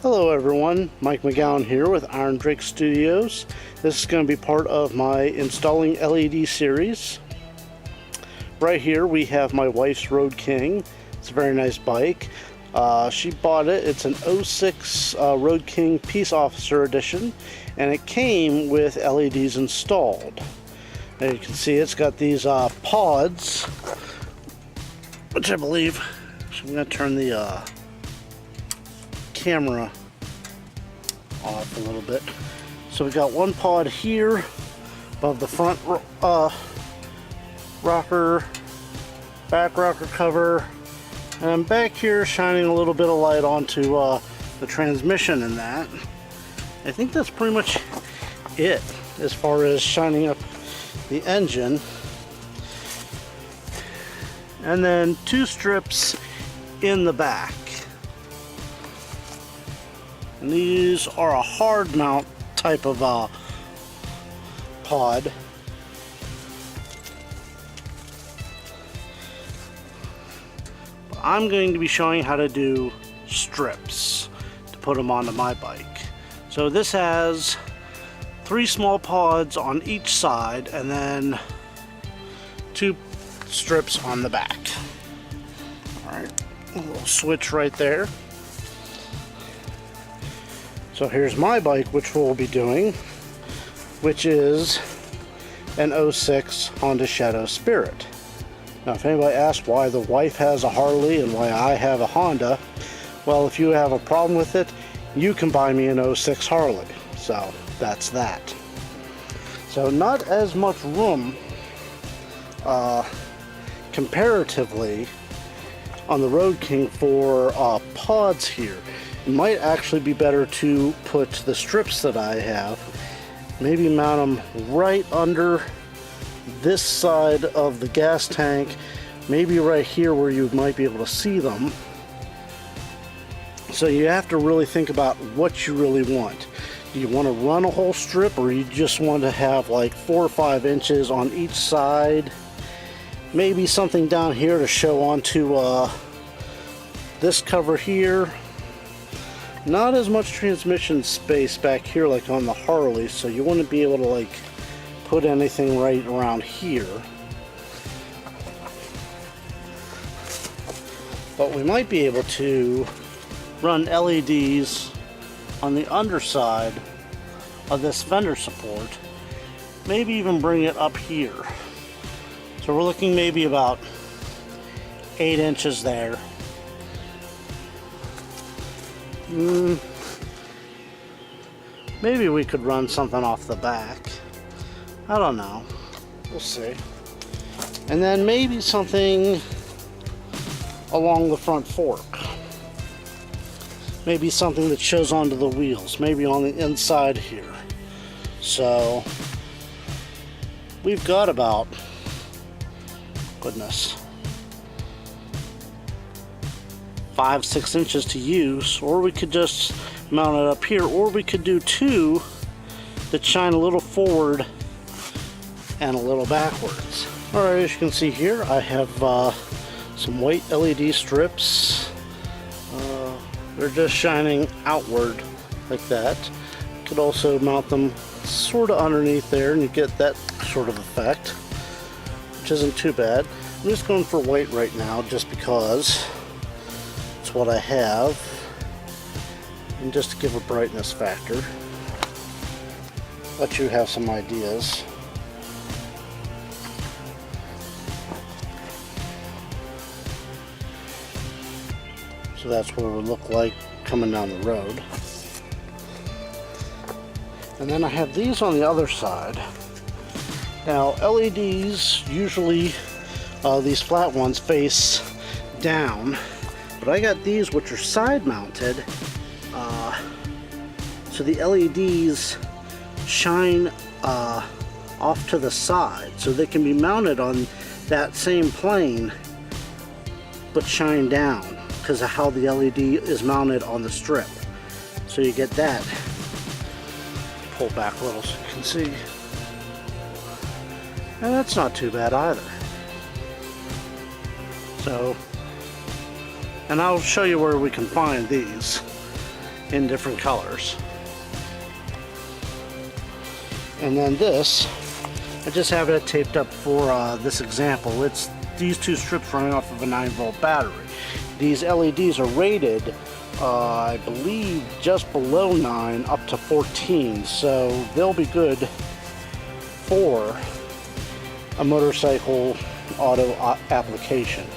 Hello everyone, Mike McGowan here with Iron Drake Studios. This is going to be part of my installing LED series. Right here we have my wife's Road King. It's a very nice bike. She bought it. It's an 06 Road King Peace Officer Edition, and it came with LEDs installed. Now you can see it's got these pods, which I believe, so I'm going to turn the camera off a little bit. So we got one pod here above the front rocker, back rocker cover, and back here shining a little bit of light onto the transmission and that. I think that's pretty much it as far as shining up the engine. And then two strips in the back. And these are a hard mount type of pod. But I'm going to be showing how to do strips to put them onto my bike. So this has 3 small pods on each side and then 2 strips on the back. Alright, a little switch right there. So here's my bike, which we'll be doing, which is an 06 Honda Shadow Spirit. Now if anybody asks why the wife has a Harley and why I have a Honda, well, if you have a problem with it, you can buy me an 06 Harley. So that's that. So not as much room comparatively on the Road King for pods here. It might actually be better to put the strips that I have, maybe mount them right under this side of the gas tank, maybe right here where you might be able to see them. So you have to really think about what you really want. Do you want to run a whole strip, or you just want to have like 4 or 5 inches on each side? Maybe something down here to show onto this cover here. Not as much transmission space back here like on the Harley, so you want to be able to like put anything right around here. But we might be able to run LEDs on the underside of this fender support, maybe even bring it up here. So we're looking maybe about 8 inches there. Maybe we could run something off the back. I don't know. We'll see. And then maybe something along the front fork. Maybe something that shows onto the wheels. Maybe on the inside here. So we've got about, goodness, 5-6 inches to use, or we could just mount it up here, or we could do 2 that shine a little forward and a little backwards. Alright, as you can see here, I have some white LED strips. They're just shining outward like that. You could also mount them sort of underneath there and you get that sort of effect, which isn't too bad. I'm just going for white right now just because it's what I have, and just to give a brightness factor, let you have some ideas. So that's what it would look like coming down the road. And then I have these on the other side. Now LEDs usually, these flat ones, face down. But I got these which are side mounted, so the LEDs shine off to the side, so they can be mounted on that same plane but shine down because of how the LED is mounted on the strip. So you get that. Pull back a little so you can see. And that's not too bad either. So, and I'll show you where we can find these in different colors. And then this, I just have it taped up for this example. It's these two strips running off of a 9-volt battery. These LEDs are rated, I believe, just below 9 up to 14, so they'll be good for a motorcycle auto application.